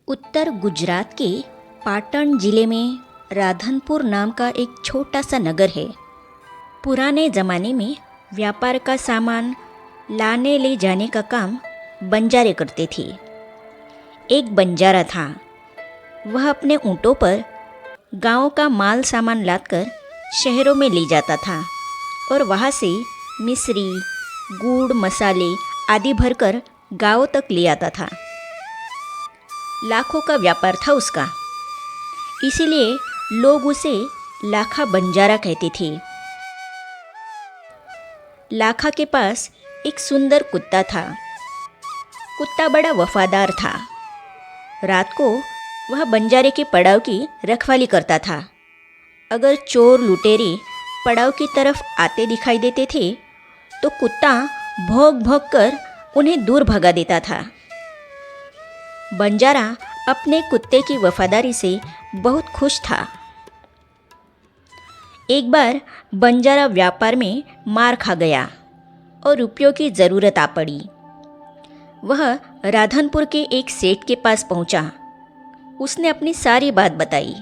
उत्तर गुजरात के पाटण जिले में राधनपुर नाम का एक छोटा सा नगर है। पुराने ज़माने में व्यापार का सामान लाने ले जाने का काम बंजारे करते थे। एक बंजारा था। वह अपने ऊँटों पर गांव का माल सामान लादकर शहरों में ले जाता था और वहाँ से मिश्री, गुड़, मसाले आदि भरकर गांवों तक ले आता था। लाखों का व्यापार था उसका, इसीलिए लोग उसे लाखा बंजारा कहते थे। लाखा के पास एक सुंदर कुत्ता था। कुत्ता बड़ा वफादार था। रात को वह बंजारे के पड़ाव की रखवाली करता था। अगर चोर लुटेरे पड़ाव की तरफ आते दिखाई देते थे तो कुत्ता भौंक भौंक कर उन्हें दूर भगा देता था। बंजारा अपने कुत्ते की वफादारी से बहुत खुश था। एक बार बंजारा व्यापार में मार खा गया और रुपयों की ज़रूरत आ पड़ी। वह राधनपुर के एक सेठ के पास पहुंचा। उसने अपनी सारी बात बताई।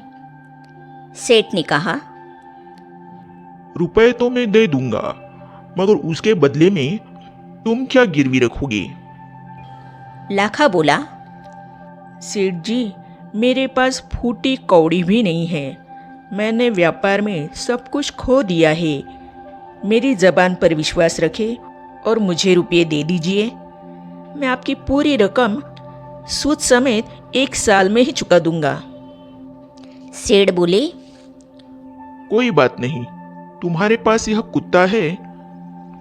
सेठ ने कहा, रुपए तो मैं दे दूंगा, मगर उसके बदले में तुम क्या गिरवी रखोगे? लाखा बोला, सेठ जी, मेरे पास फूटी कौड़ी भी नहीं है। मैंने व्यापार में सब कुछ खो दिया है। मेरी जबान पर विश्वास रखें और मुझे रुपये दे दीजिए। मैं आपकी पूरी रकम सूद समेत 1 साल में ही चुका दूंगा। सेठ बोले, कोई बात नहीं, तुम्हारे पास यह कुत्ता है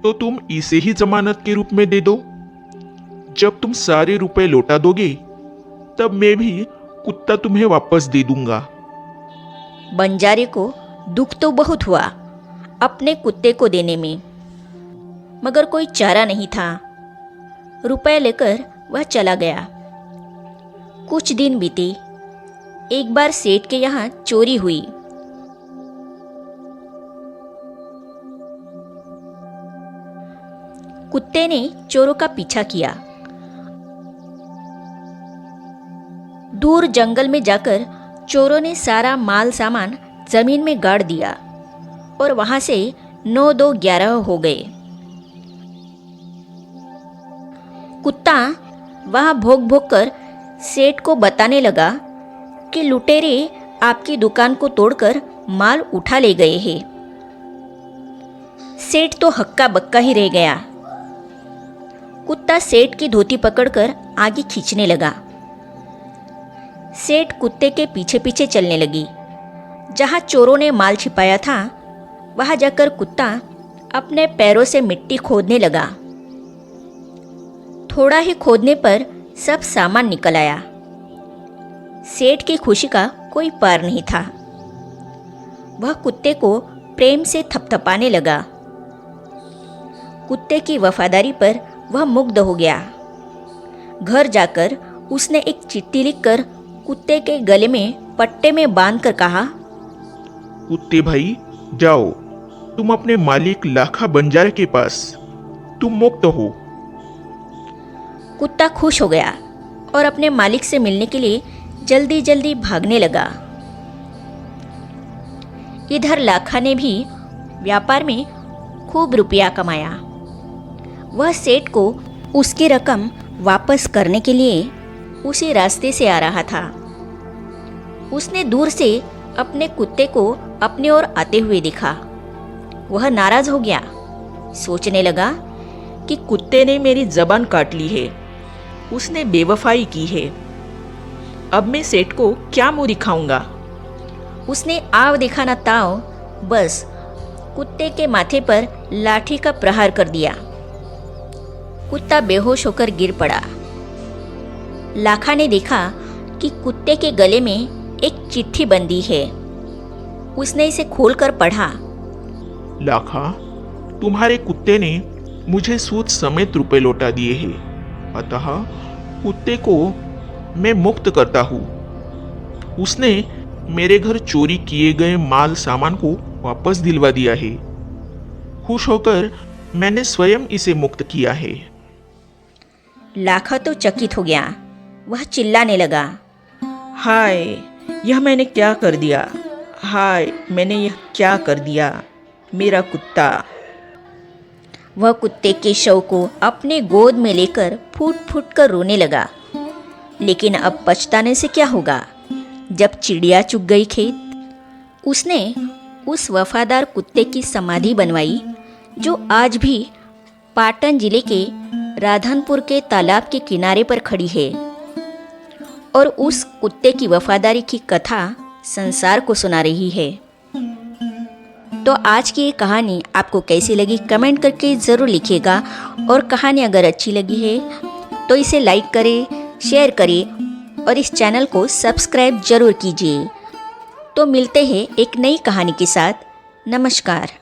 तो तुम इसे ही जमानत के रूप में दे दो। जब तुम सारे रुपए लौटा दोगे तब मैं भी कुत्ता तुम्हें वापस दे दूंगा। बंजारे को दुख तो बहुत हुआ अपने कुत्ते को देने में, मगर कोई चारा नहीं था। रुपए लेकर वह चला गया। कुछ दिन बीते। एक बार सेठ के यहाँ चोरी हुई। कुत्ते ने चोरों का पीछा किया। दूर जंगल में जाकर चोरों ने सारा माल सामान जमीन में गाड़ दिया और वहां से 9-2-11 हो गए। कुत्ता वहां भोंक भोंक कर सेठ को बताने लगा कि लुटेरे आपकी दुकान को तोड़कर माल उठा ले गए हैं। सेठ तो हक्का बक्का ही रह गया। कुत्ता सेठ की धोती पकड़कर आगे खींचने लगा। सेठ कुत्ते के पीछे पीछे चलने लगी। जहां चोरों ने माल छिपाया था वहां जाकर कुत्ता अपने पैरों से मिट्टी खोदने लगा। थोड़ा ही खोदने पर सब सामान निकल आया। सेठ की खुशी का कोई पार नहीं था। वह कुत्ते को प्रेम से थपथपाने लगा। कुत्ते की वफादारी पर वह मुग्ध हो गया। घर जाकर उसने एक चिट्ठी लिखकर कुत्ते के गले में पट्टे में बांधकर कहा, कुत्ते भाई, जाओ, तुम अपने मालिक लाखा बंजारे के पास, तुम मुक्त हो। कुत्ता खुश हो गया और अपने मालिक से मिलने के लिए जल्दी जल्दी भागने लगा। इधर लाखा ने भी व्यापार में खूब रुपया कमाया। वह सेठ को उसकी रकम वापस करने के लिए उसी रास्ते से आ रहा था। उसने दूर से अपने कुत्ते को अपने ओर आते हुए देखा। वह नाराज हो गया। सोचने लगा कि कुत्ते ने मेरी जबान काट ली है। उसने बेवफाई की है। अब मैं सेठ को क्या मुंह दिखाऊंगा। उसने आव दिखाना ताव बस कुत्ते के माथे पर लाठी का प्रहार कर दिया। कुत्ता बेहोश होकर गिर पड़ा। लाखा ने देखा कि कुत्ते के गले में एक चिट्ठी बंधी है। उसने इसे खोलकर पढ़ा। लाखा, तुम्हारे कुत्ते ने मुझे सूद समेत रुपए लौटा दिए हैं, अतः कुत्ते को मैं मुक्त करता हूँ। उसने मेरे घर चोरी किए गए माल सामान को वापस दिलवा दिया है। खुश होकर मैंने स्वयं इसे मुक्त किया है। लाखा तो चकित हो गया। वह चिल्लाने लगा, हाय, यह मैंने क्या कर दिया? हाय, मैंने यह क्या कर दिया? मेरा कुत्ता। वह कुत्ते के शव को अपने गोद में लेकर फूट फूट कर रोने लगा। लेकिन अब पछताने से क्या होगा? जब चिड़िया चुग गई खेत, उसने उस वफादार कुत्ते की समाधि बनवाई जो आज भी पाटन जिले के राधनपुर के तालाब के किनारे पर खड़ी है। और उस कुत्ते की वफादारी की कथा संसार को सुना रही है। तो आज की ये कहानी आपको कैसी लगी कमेंट करके ज़रूर लिखिएगा। और कहानी अगर अच्छी लगी है तो इसे लाइक करें, शेयर करें और इस चैनल को सब्सक्राइब जरूर कीजिए। तो मिलते हैं एक नई कहानी के साथ। नमस्कार।